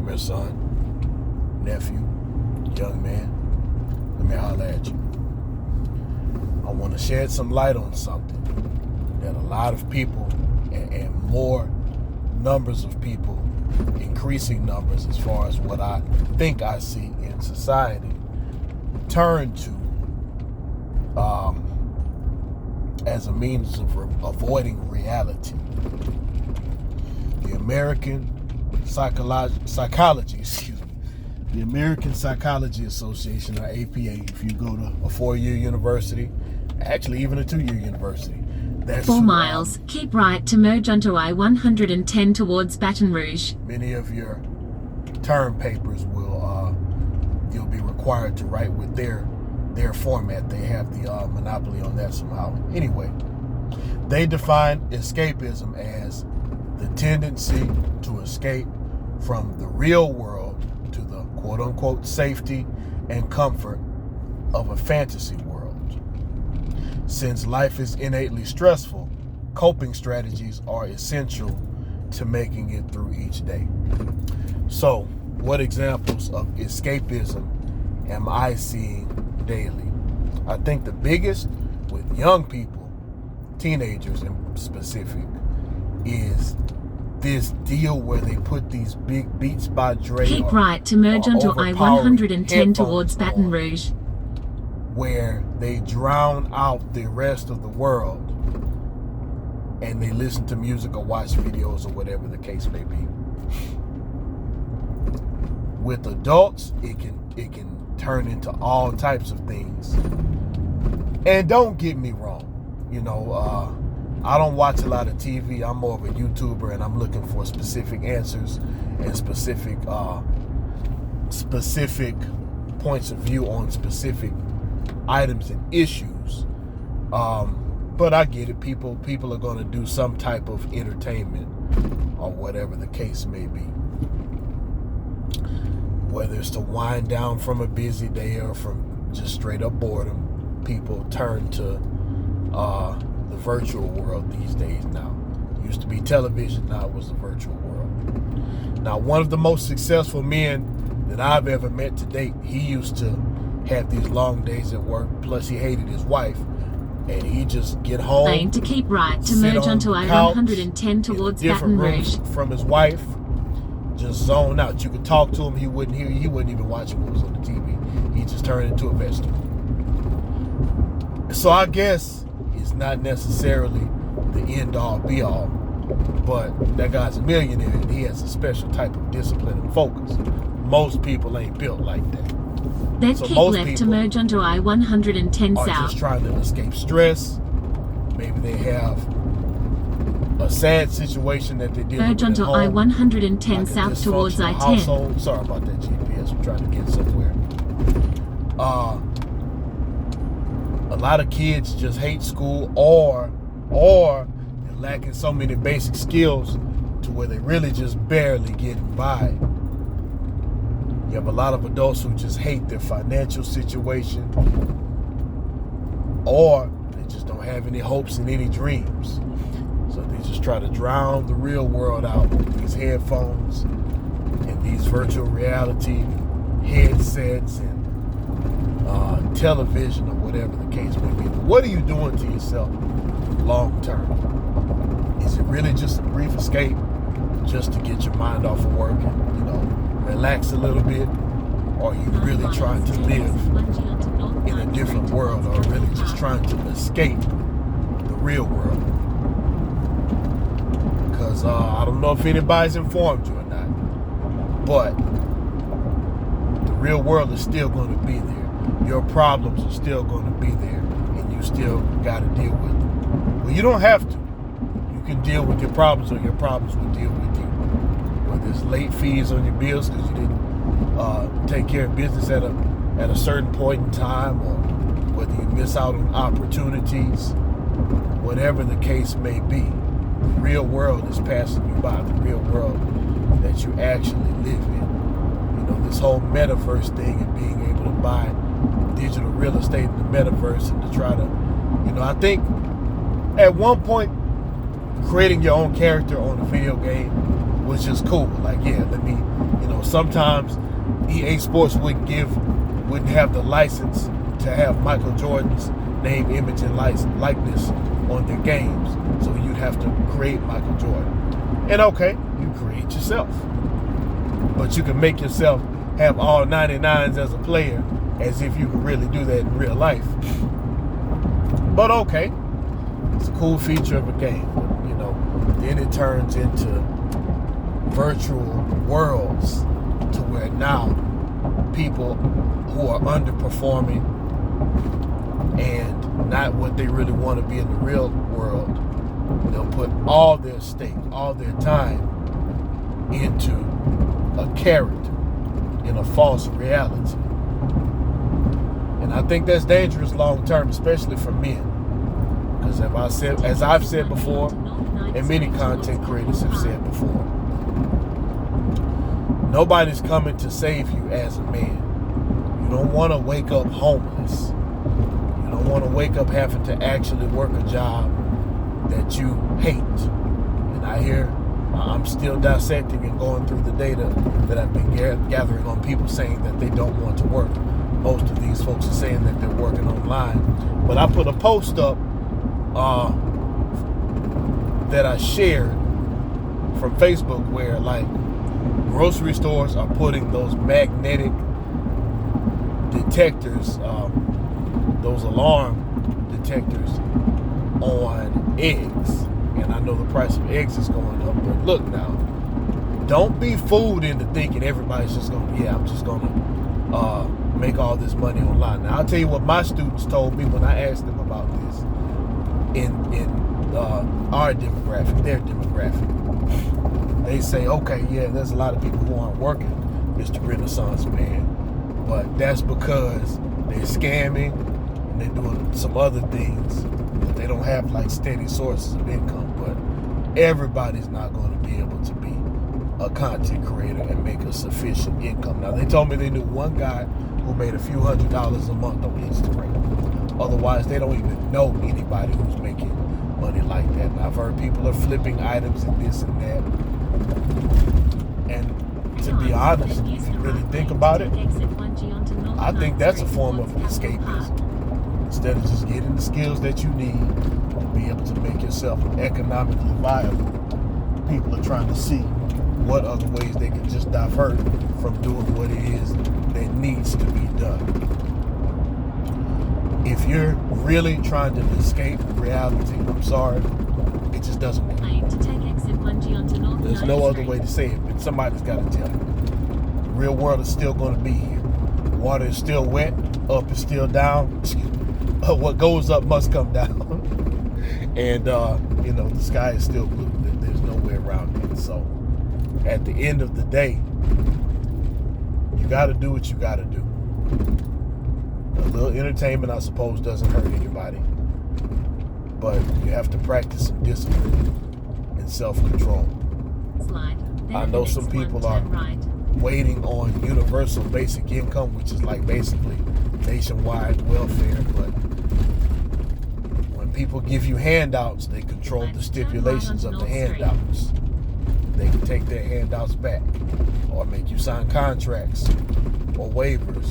Come here, son, nephew, young man. Let me holler at you. I want to shed some light on something that a lot of people and more numbers of people, increasing numbers as far as what I think I see in society, turn to as a means of avoiding reality. The American Psychology Association, or APA, if you go to a 4-year university, actually even a 2-year university, that's 4 miles, keep right to merge onto I-110 towards Baton Rouge. Many of your term papers will you'll be required to write with their format. They have the monopoly on that somehow. Anyway, they define escapism as the tendency to escape from the real world to the quote-unquote safety and comfort of a fantasy world. Since life is innately stressful, coping strategies are essential to making it through each day. So, what examples of escapism am I seeing daily? I think the biggest with young people, teenagers in specific, is this deal where they put these big Beats by Dre keep right to merge onto I-110 towards Baton Rouge, where they drown out the rest of the world and they listen to music or watch videos or whatever the case may be. With adults, it can turn into all types of things. And don't get me wrong, I don't watch a lot of TV. I'm more of a YouTuber, and I'm looking for specific answers and specific points of view on specific items and issues. But I get it. People are going to do some type of entertainment or whatever the case may be. Whether it's to wind down from a busy day or from just straight up boredom, people turn to the virtual world these days now. It used to be television, now it was the virtual world. Now, one of the most successful men that I've ever met to date, he used to have these long days at work, plus he hated his wife, and he just get home, lane to keep right to merge onto I-110 towards Baton Rouge, from his wife, just zone out. You could talk to him, he wouldn't hear you, he wouldn't even watch what was on the TV. He just turned into a vegetable. So I guess it's not necessarily the end-all be-all, but that guy's a millionaire and he has a special type of discipline and focus. Most people ain't built like that. Then keep left to merge onto I-110 are south. Just trying to escape stress. Maybe they have a sad situation that they deal with. Merge onto I-110 like south towards I-10. Household. Sorry about that GPS. I'm trying to get somewhere. A lot of kids just hate school, or they're lacking so many basic skills to where they really just barely getting by. You have a lot of adults who just hate their financial situation, or they just don't have any hopes and any dreams. So they just try to drown the real world out with these headphones and these virtual reality headsets and television or whatever the case may be. But what are you doing to yourself long term? Is it really just a brief escape just to get your mind off of work and, relax a little bit? Or are you really trying to live in a different world, or really just trying to escape the real world? Because I don't know if anybody's informed you or not, but the real world is still going to be there. Your problems are still going to be there, and you still got to deal with them. Well, you don't have to. You can deal with your problems, or your problems will deal with you. Whether it's late fees on your bills because you didn't take care of business at a certain point in time, or whether you miss out on opportunities, whatever the case may be, the real world is passing you by. The real world that you actually live in. This whole metaverse thing and being able to buy digital real estate in the metaverse and to try to, I think at one point creating your own character on a video game was just cool. Like, yeah, let me, sometimes EA Sports wouldn't have the license to have Michael Jordan's name, image, and likeness on their games. So you'd have to create Michael Jordan. And okay, you create yourself. But you can make yourself have all 99s as a player, as if you could really do that in real life. But okay, it's a cool feature of a game. But, then it turns into virtual worlds to where now people who are underperforming and not what they really want to be in the real world, they'll put all their stake, all their time into a character in a false reality. And I think that's dangerous long term, especially for men. Because as I've said before, and many content creators have said before, nobody's coming to save you as a man. You don't want to wake up homeless. You don't want to wake up having to actually work a job that you hate. And I'm still dissecting and going through the data that I've been gathering on people saying that they don't want to work. Most of these folks are saying that they're working online. But I put a post up that I shared from Facebook where, like, grocery stores are putting those magnetic detectors, those alarm detectors on eggs. And I know the price of eggs is going up, but look now, don't be fooled into thinking everybody's just going to, I'm just going to make all this money online. Now, I'll tell you what my students told me when I asked them about this in our demographic, their demographic. They say, okay, yeah, there's a lot of people who aren't working, Mr. Renaissance Man, but that's because they're scamming and they're doing some other things, but they don't have like steady sources of income. But everybody's not going to be able to be a content creator and make a sufficient income. Now, they told me they knew one guy who made a few $100s a month on Instagram. Otherwise, they don't even know anybody who's making money like that. And I've heard people are flipping items and this and that. And to be honest, if you really think about it, I think that's a form of escapism. Instead of just getting the skills that you need to be able to make yourself economically viable, people are trying to see what other ways they can just divert from doing what it is that needs to be done. If you're really trying to escape reality, I'm sorry, it just doesn't work. There's no other way to say it, but somebody's got to tell you. The real world is still going to be here. Water is still wet, up is still down. What goes up must come down. And, the sky is still blue. There's no way around it. So, at the end of the day, you got to do what you got to do. A little entertainment, I suppose, doesn't hurt anybody. But you have to practice some discipline and self-control. I know some people are waiting on universal basic income, which is like basically nationwide welfare. But when people give you handouts, they control the stipulations of the handouts. They can take their handouts back or make you sign contracts or waivers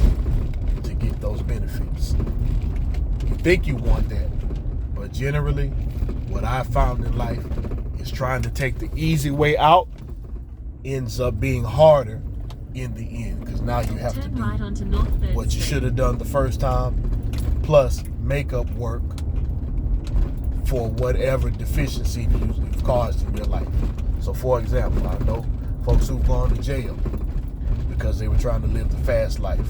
to get those benefits. You think you want that, but generally, what I found in life is trying to take the easy way out ends up being harder in the end, because now you have to do what you should have done the first time, plus make up work for whatever deficiency you've caused in your life. So, for example, I know folks who've gone to jail because they were trying to live the fast life,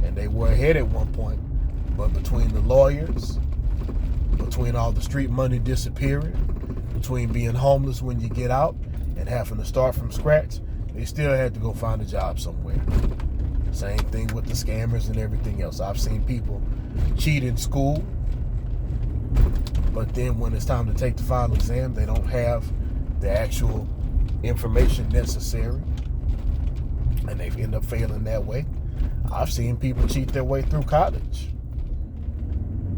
and they were ahead at one point, but between the lawyers, between all the street money disappearing, between being homeless when you get out and having to start from scratch, they still had to go find a job somewhere. Same thing with the scammers and everything else. I've seen people cheat in school, but then when it's time to take the final exam, they don't have the actual information necessary, and they end up failing that way. I've seen people cheat their way through college,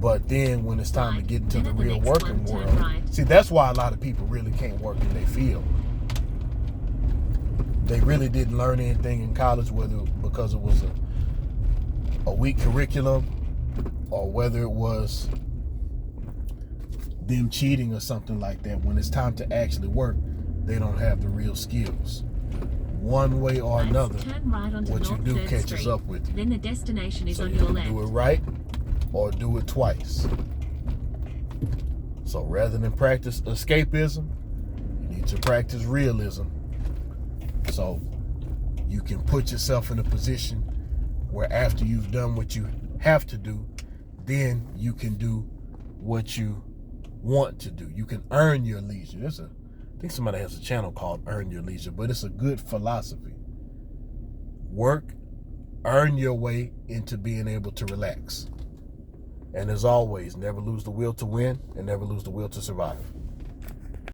but then when it's time to get into the real working world, see, that's why a lot of people really can't work in their field. they really didn't learn anything in college, whether because it was a weak curriculum or whether it was them cheating or something like that. When it's time to actually work, they don't have the real skills. One way or another, turn right onto what you North do 3rd catches Street. up with you. Then the destination is So on you your can left. do it right or do it twice. So rather than practice escapism, you need to practice realism. So you can put yourself in a position where after you've done what you have to do, then you can do what you want to do. You can earn your leisure. I think somebody has a channel called Earn Your Leisure, but it's a good philosophy. Work, earn your way into being able to relax. And as always, never lose the will to win and never lose the will to survive.